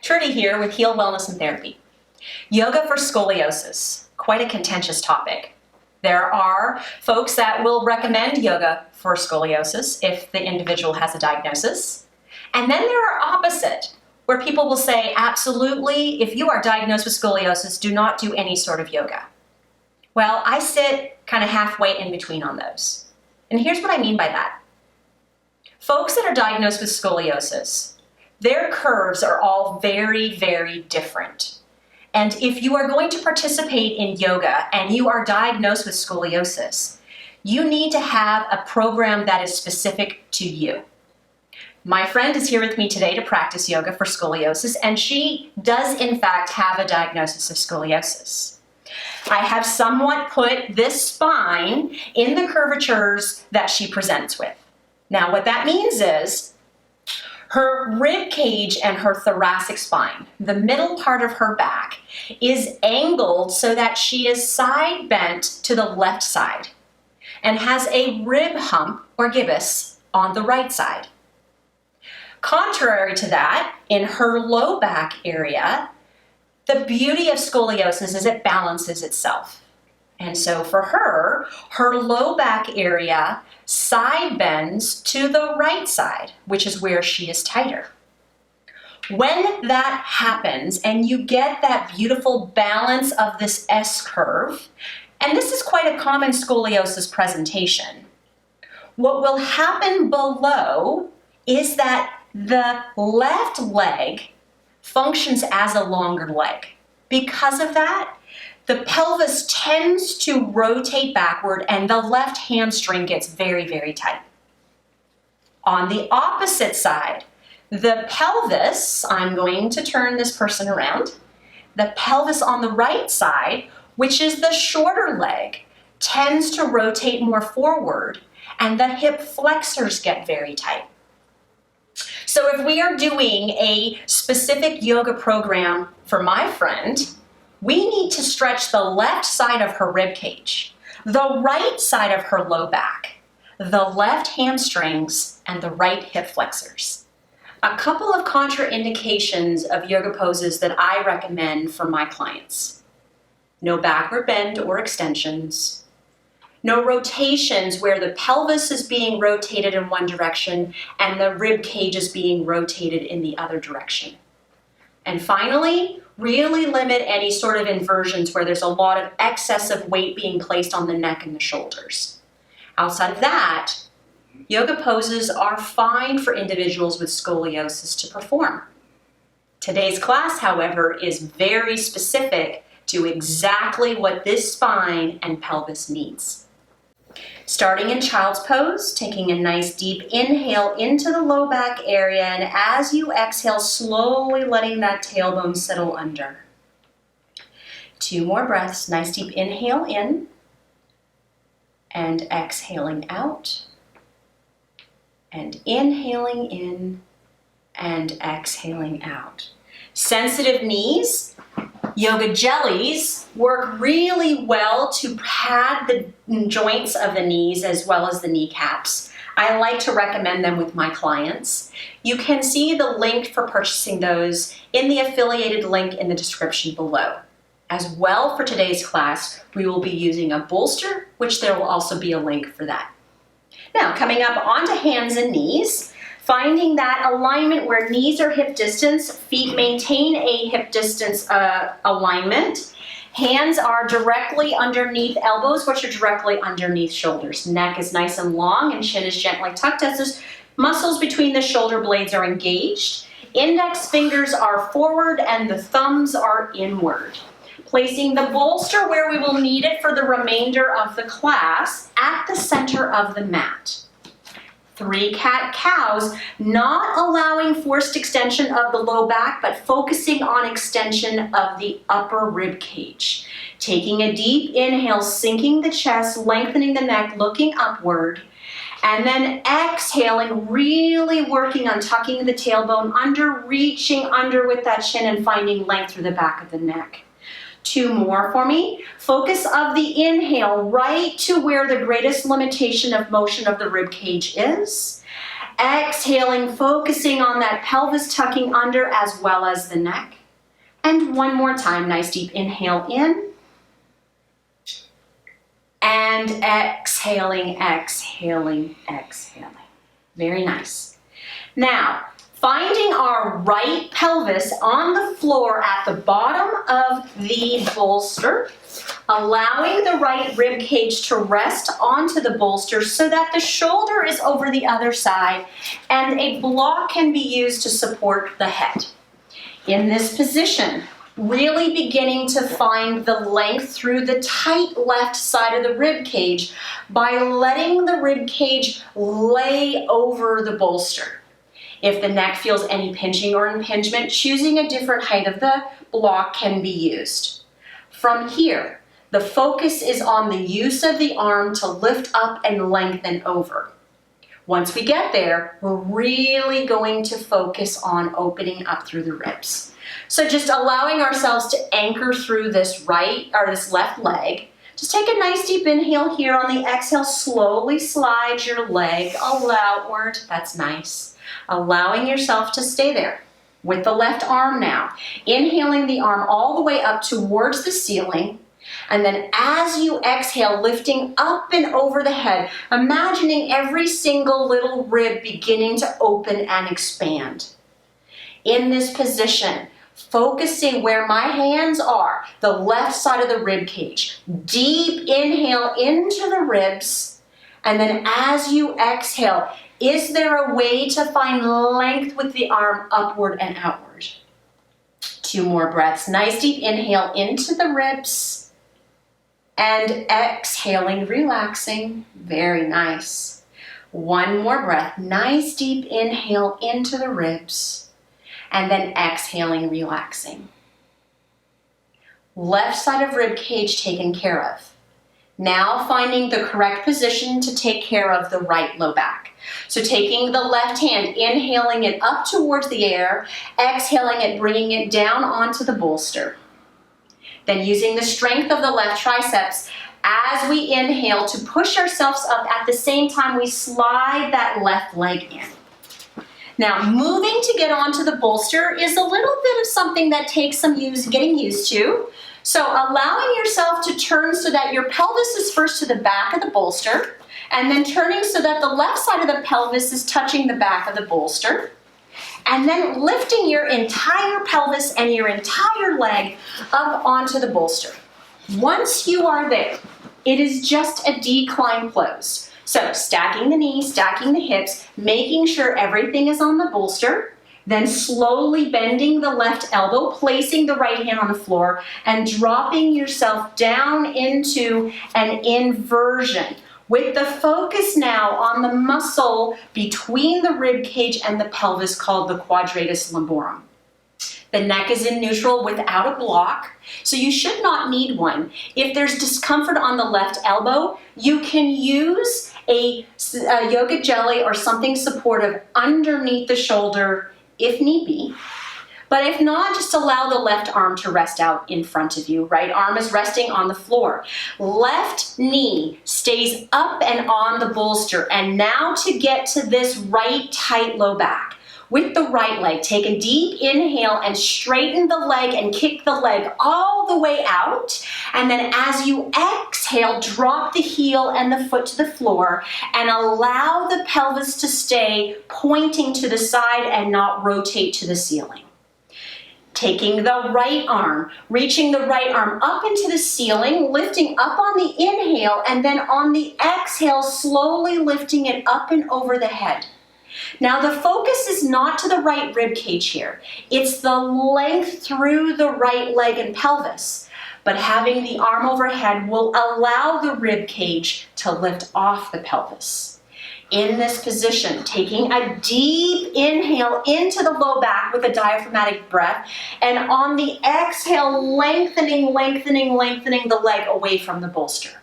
Trudy here with Heal Wellness and Therapy. Yoga for scoliosis, quite a contentious topic. There are folks that will recommend yoga for scoliosis if the individual has a diagnosis. And then there are opposite, where people will say, absolutely, if you are diagnosed with scoliosis, do not do any sort of yoga. Well, I sit kind of halfway in between on those. And here's what I mean by that. Folks that are diagnosed with scoliosis, their curves are all very, very different. And if you are going to participate in yoga and you are diagnosed with scoliosis, you need to have a program that is specific to you. My friend is here with me today to practice yoga for scoliosis, and she does in fact have a diagnosis of scoliosis. I have somewhat put this spine in the curvatures that she presents with. Now what that means is her rib cage and her thoracic spine, the middle part of her back, is angled so that she is side bent to the left side and has a rib hump or gibbous on the right side. Contrary to that, in her low back area, the beauty of scoliosis is it balances itself. And so for her, her low back area side bends to the right side, which is where she is tighter. When that happens and you get that beautiful balance of this S curve, and this is quite a common scoliosis presentation, what will happen below is that the left leg functions as a longer leg. Because of that, the pelvis tends to rotate backward and the left hamstring gets very, very tight. On the opposite side, the pelvis, I'm going to turn this person around, the pelvis on the right side, which is the shorter leg, tends to rotate more forward and the hip flexors get very tight. So if we are doing a specific yoga program for my friend, we need to stretch the left side of her rib cage, the right side of her low back, the left hamstrings, and the right hip flexors. A couple of contraindications of yoga poses that I recommend for my clients. No backward bend or extensions. No rotations where the pelvis is being rotated in one direction and the rib cage is being rotated in the other direction. And finally, really limit any sort of inversions where there's a lot of excessive weight being placed on the neck and the shoulders. Outside of that, yoga poses are fine for individuals with scoliosis to perform. Today's class, however, is very specific to exactly what this spine and pelvis needs. Starting in child's pose, taking a nice deep inhale into the low back area, and as you exhale, slowly letting that tailbone settle under. 2 more breaths, nice deep inhale in, and exhaling out, and inhaling in, and exhaling out. Sensitive knees, yoga jellies work really well to pad the joints of the knees as well as the kneecaps. I like to recommend them with my clients. You can see the link for purchasing those in the affiliated link in the description below. As well, for today's class, we will be using a bolster, which there will also be a link for that. Now, coming up onto hands and knees, finding that alignment where knees are hip distance, feet maintain a hip distance alignment. Hands are directly underneath elbows, which are directly underneath shoulders. Neck is nice and long and chin is gently tucked as those muscles between the shoulder blades are engaged. Index fingers are forward and the thumbs are inward. Placing the bolster where we will need it for the remainder of the class at the center of the mat. 3 cat-cows, not allowing forced extension of the low back, but focusing on extension of the upper rib cage. Taking a deep inhale, sinking the chest, lengthening the neck, looking upward, and then exhaling, really working on tucking the tailbone under, reaching under with that chin and finding length through the back of the neck. 2 more for me. Focus of the inhale right to where the greatest limitation of motion of the rib cage is. Exhaling, focusing on that pelvis tucking under as well as the neck. And one more time, nice deep inhale in. And exhaling, exhaling, exhaling. Very nice. Now, finding our right pelvis on the floor at the bottom of the bolster, allowing the right rib cage to rest onto the bolster so that the shoulder is over the other side and a block can be used to support the head. In this position, really beginning to find the length through the tight left side of the rib cage by letting the rib cage lay over the bolster. If the neck feels any pinching or impingement, choosing a different height of the block can be used. From here, the focus is on the use of the arm to lift up and lengthen over. Once we get there, we're really going to focus on opening up through the ribs. So just allowing ourselves to anchor through this left leg. Just take a nice deep inhale here. On the exhale, slowly slide your leg outward. That's nice. Allowing yourself to stay there. With the left arm now. Inhaling the arm all the way up towards the ceiling. And then as you exhale, lifting up and over the head, imagining every single little rib beginning to open and expand. In this position, focusing where my hands are, the left side of the rib cage. Deep inhale into the ribs, and then as you exhale, is there a way to find length with the arm upward and outward? 2 more breaths. Nice deep inhale into the ribs. And exhaling, relaxing. Very nice. 1 more breath. Nice deep inhale into the ribs. And then exhaling, relaxing. Left side of rib cage taken care of. Now finding the correct position to take care of the right low back. So taking the left hand, inhaling it up towards the air, exhaling it, bringing it down onto the bolster. Then using the strength of the left triceps as we inhale to push ourselves up at the same time we slide that left leg in. Now moving to get onto the bolster is a little bit of something that takes some getting used to. So allowing yourself to turn so that your pelvis is first to the back of the bolster and then turning so that the left side of the pelvis is touching the back of the bolster. And then lifting your entire pelvis and your entire leg up onto the bolster. Once you are there, it is just a decline close. So stacking the knees, stacking the hips, making sure everything is on the bolster, then slowly bending the left elbow, placing the right hand on the floor, and dropping yourself down into an inversion. With the focus now on the muscle between the rib cage and the pelvis called the quadratus lumborum. The neck is in neutral without a block, so you should not need one. If there's discomfort on the left elbow, you can use a yoga jelly or something supportive underneath the shoulder if need be. But if not, just allow the left arm to rest out in front of you. Right arm is resting on the floor. Left knee stays up and on the bolster. And now to get to this right tight low back. With the right leg, take a deep inhale and straighten the leg and kick the leg all the way out. And then as you exhale, drop the heel and the foot to the floor and allow the pelvis to stay pointing to the side and not rotate to the ceiling. Taking the right arm, reaching the right arm up into the ceiling, lifting up on the inhale, and then on the exhale, slowly lifting it up and over the head. Now the focus is not to the right rib cage here. It's the length through the right leg and pelvis. But having the arm overhead will allow the rib cage to lift off the pelvis. In this position, taking a deep inhale into the low back with a diaphragmatic breath, and on the exhale, lengthening, lengthening, lengthening the leg away from the bolster.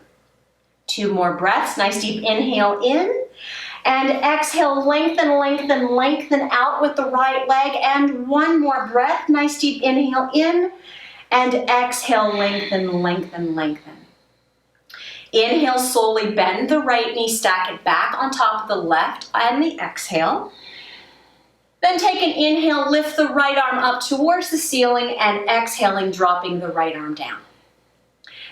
2 more breaths, nice deep inhale in, and exhale, lengthen, lengthen, lengthen out with the right leg, and 1 more breath, nice deep inhale in, and exhale, lengthen, lengthen, lengthen. Inhale, slowly bend the right knee, stack it back on top of the left and the exhale. Then take an inhale, lift the right arm up towards the ceiling and exhaling, dropping the right arm down.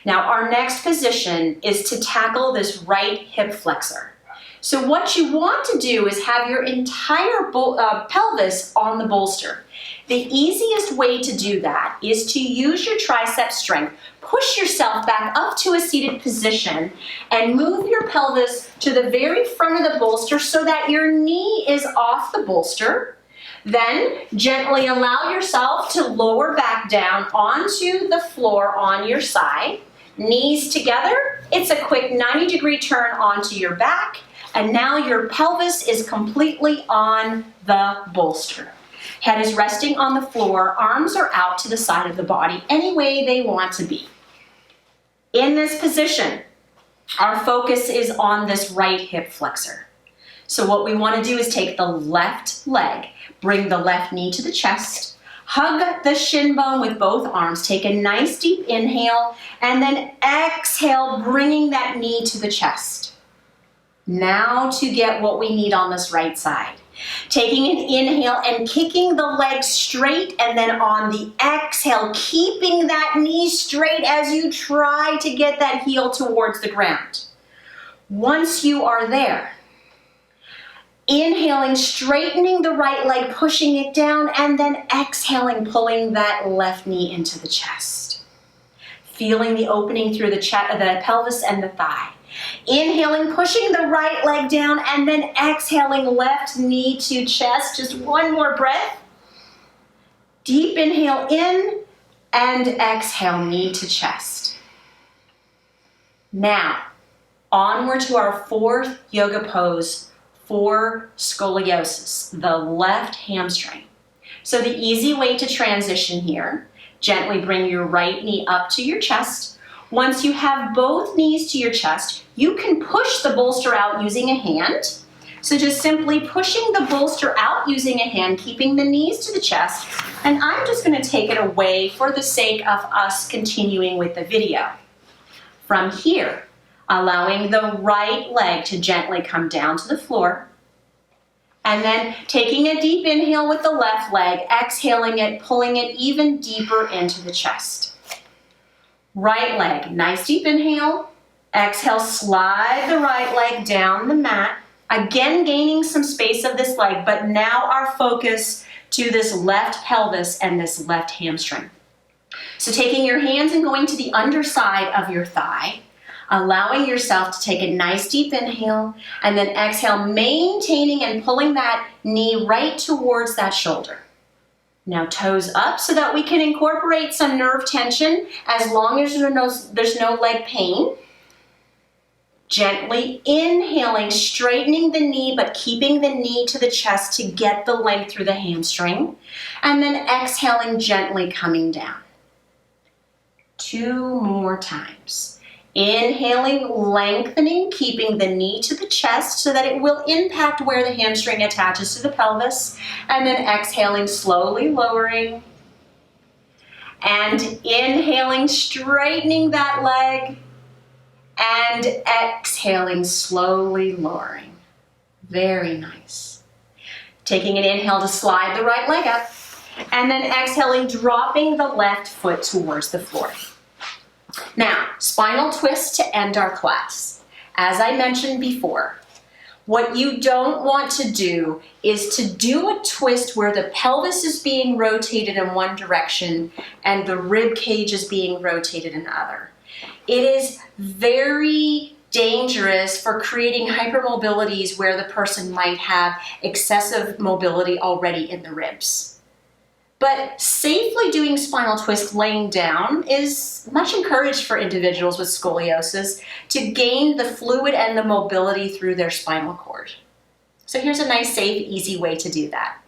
Now our next position is to tackle this right hip flexor. So what you want to do is have your entire pelvis on the bolster. The easiest way to do that is to use your tricep strength. Push yourself back up to a seated position and move your pelvis to the very front of the bolster so that your knee is off the bolster. Then gently allow yourself to lower back down onto the floor on your side. Knees together. It's a quick 90-degree turn onto your back. And now your pelvis is completely on the bolster. Head is resting on the floor, arms are out to the side of the body, any way they want to be. In this position, our focus is on this right hip flexor. So what we want to do is take the left leg, bring the left knee to the chest, hug the shin bone with both arms, take a nice deep inhale, and then exhale, bringing that knee to the chest. Now to get what we need on this right side. Taking an inhale and kicking the leg straight, and then on the exhale, keeping that knee straight as you try to get that heel towards the ground. Once you are there, inhaling, straightening the right leg, pushing it down, and then exhaling, pulling that left knee into the chest. Feeling the opening through the pelvis and the thigh. Inhaling, pushing the right leg down, and then exhaling, left knee to chest. Just one more breath. Deep inhale in, and exhale, knee to chest. Now, onward to our fourth yoga pose for scoliosis, the left hamstring. So the easy way to transition here, gently bring your right knee up to your chest. Once you have both knees to your chest, you can push the bolster out using a hand. So just simply pushing the bolster out using a hand, keeping the knees to the chest. And I'm just going to take it away for the sake of us continuing with the video. From here, allowing the right leg to gently come down to the floor. And then taking a deep inhale with the left leg, exhaling it, pulling it even deeper into the chest. Right leg, nice deep inhale. Exhale, slide the right leg down the mat. Again, gaining some space of this leg, but now our focus to this left pelvis and this left hamstring. So taking your hands and going to the underside of your thigh, allowing yourself to take a nice deep inhale, and then exhale, maintaining and pulling that knee right towards that shoulder. Now toes up so that we can incorporate some nerve tension as long as there's no leg pain. Gently inhaling, straightening the knee, but keeping the knee to the chest to get the length through the hamstring. And then exhaling, gently coming down. 2 more times. Inhaling, lengthening, keeping the knee to the chest so that it will impact where the hamstring attaches to the pelvis. And then exhaling, slowly lowering. And inhaling, straightening that leg. And exhaling, slowly lowering. Very nice. Taking an inhale to slide the right leg up. And then exhaling, dropping the left foot towards the floor. Now, spinal twist to end our class. As I mentioned before, what you don't want to do is to do a twist where the pelvis is being rotated in one direction and the rib cage is being rotated in the other. It is very dangerous for creating hypermobilities where the person might have excessive mobility already in the ribs. But safely doing spinal twist laying down is much encouraged for individuals with scoliosis to gain the fluid and the mobility through their spinal cord. So here's a nice, safe, easy way to do that.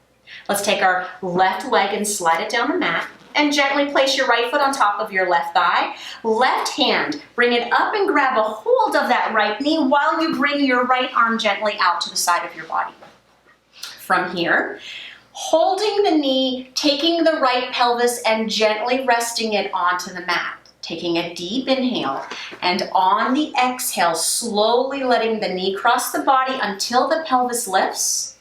Let's take our left leg and slide it down the mat and gently place your right foot on top of your left thigh. Left hand, bring it up and grab a hold of that right knee while you bring your right arm gently out to the side of your body. From here, holding the knee, taking the right pelvis and gently resting it onto the mat. Taking a deep inhale, and on the exhale, slowly letting the knee cross the body until the pelvis lifts.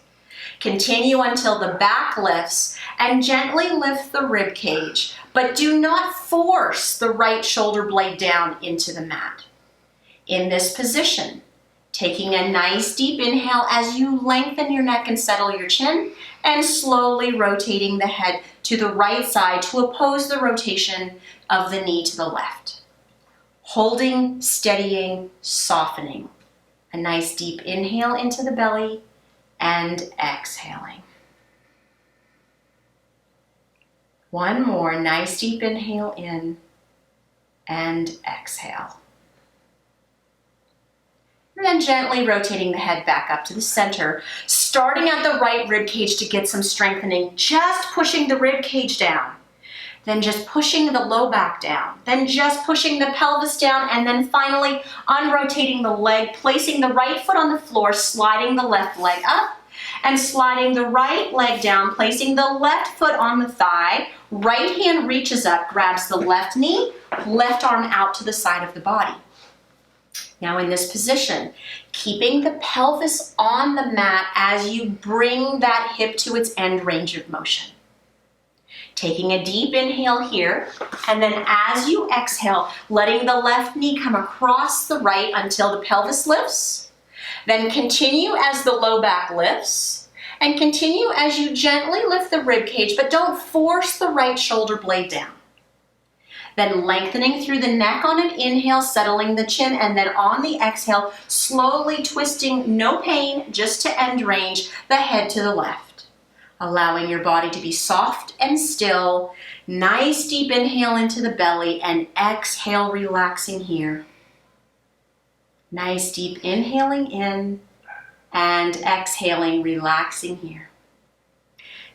Continue until the back lifts, and gently lift the rib cage, but do not force the right shoulder blade down into the mat. In this position, taking a nice deep inhale as you lengthen your neck and settle your chin, and slowly rotating the head to the right side to oppose the rotation of the knee to the left. Holding, steadying, softening. A nice deep inhale into the belly and exhaling. One more nice deep inhale in and exhale. And then gently rotating the head back up to the center, starting at the right rib cage to get some strengthening, just pushing the rib cage down, then just pushing the low back down, then just pushing the pelvis down, and then finally unrotating the leg, placing the right foot on the floor, sliding the left leg up, and sliding the right leg down, placing the left foot on the thigh, right hand reaches up, grabs the left knee, left arm out to the side of the body. Now in this position, keeping the pelvis on the mat as you bring that hip to its end range of motion. Taking a deep inhale here, and then as you exhale, letting the left knee come across the right until the pelvis lifts. Then continue as the low back lifts, and continue as you gently lift the rib cage, but don't force the right shoulder blade down. Then lengthening through the neck on an inhale, settling the chin, and then on the exhale, slowly twisting, no pain, just to end range, the head to the left. Allowing your body to be soft and still. Nice deep inhale into the belly and exhale, relaxing here. Nice deep inhaling in and exhaling, relaxing here.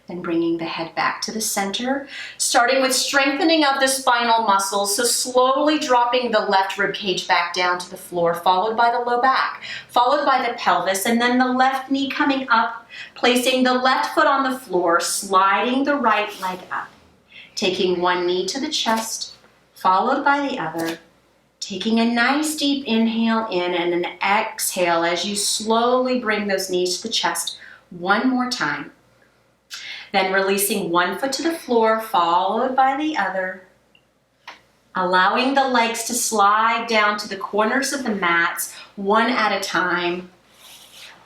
Then bringing the head back to the center, starting with strengthening of the spinal muscles, so slowly dropping the left rib cage back down to the floor, followed by the low back, followed by the pelvis, and then the left knee coming up, placing the left foot on the floor, sliding the right leg up, taking one knee to the chest, followed by the other, taking a nice deep inhale in and an exhale as you slowly bring those knees to the chest one more time. Then releasing one foot to the floor, followed by the other. Allowing the legs to slide down to the corners of the mats, one at a time.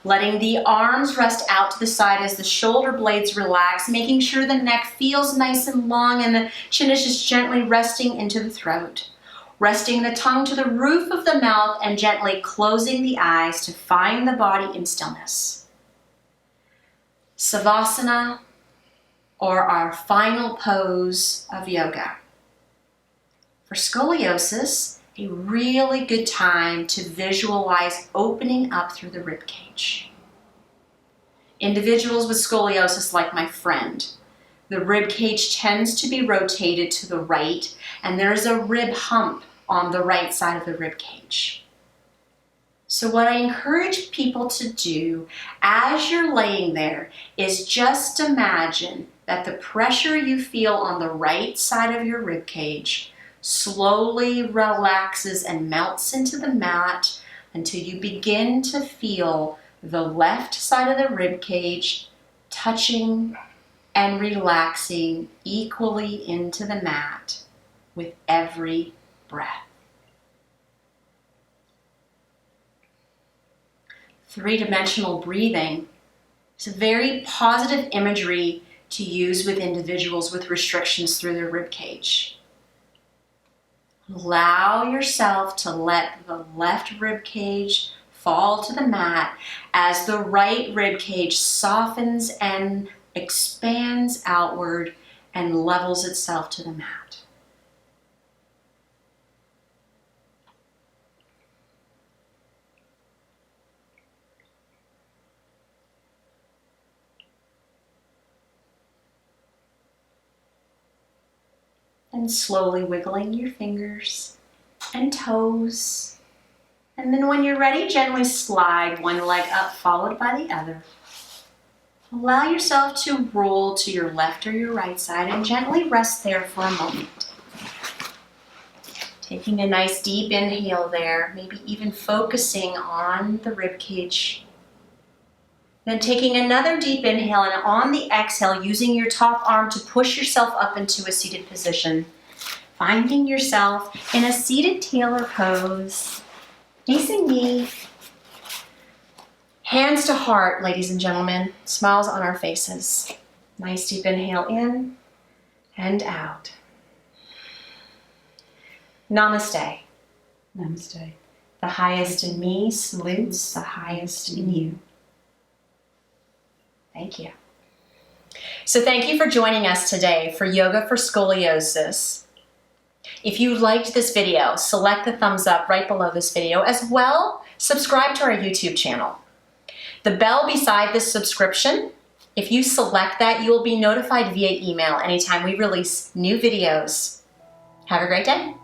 Letting the arms rest out to the side as the shoulder blades relax, making sure the neck feels nice and long and the chin is just gently resting into the throat. Resting the tongue to the roof of the mouth and gently closing the eyes to find the body in stillness. Savasana, or our final pose of yoga. For scoliosis, a really good time to visualize opening up through the rib cage. Individuals with scoliosis, like my friend, the rib cage tends to be rotated to the right, and there's a rib hump on the right side of the rib cage. So what I encourage people to do as you're laying there is just imagine that the pressure you feel on the right side of your rib cage slowly relaxes and melts into the mat until you begin to feel the left side of the rib cage touching and relaxing equally into the mat with every breath. Three-dimensional breathing is a very positive imagery to use with individuals with restrictions through their rib cage. Allow yourself to let the left rib cage fall to the mat as the right rib cage softens and expands outward and levels itself to the mat. And slowly wiggling your fingers and toes. And then when you're ready, gently slide one leg up, followed by the other. Allow yourself to roll to your left or your right side and gently rest there for a moment. Taking a nice deep inhale there, maybe even focusing on the rib cage. Then taking another deep inhale, and on the exhale, using your top arm to push yourself up into a seated position. Finding yourself in a seated tailor pose, facing me. Hands to heart, ladies and gentlemen. Smiles on our faces. Nice deep inhale in and out. Namaste. Namaste. The highest in me salutes the highest in you. Thank you. So thank you for joining us today for Yoga for Scoliosis. If you liked this video, select the thumbs up right below this video. As well, subscribe to our YouTube channel. The bell beside this subscription, if you select that, you will be notified via email anytime we release new videos. Have a great day.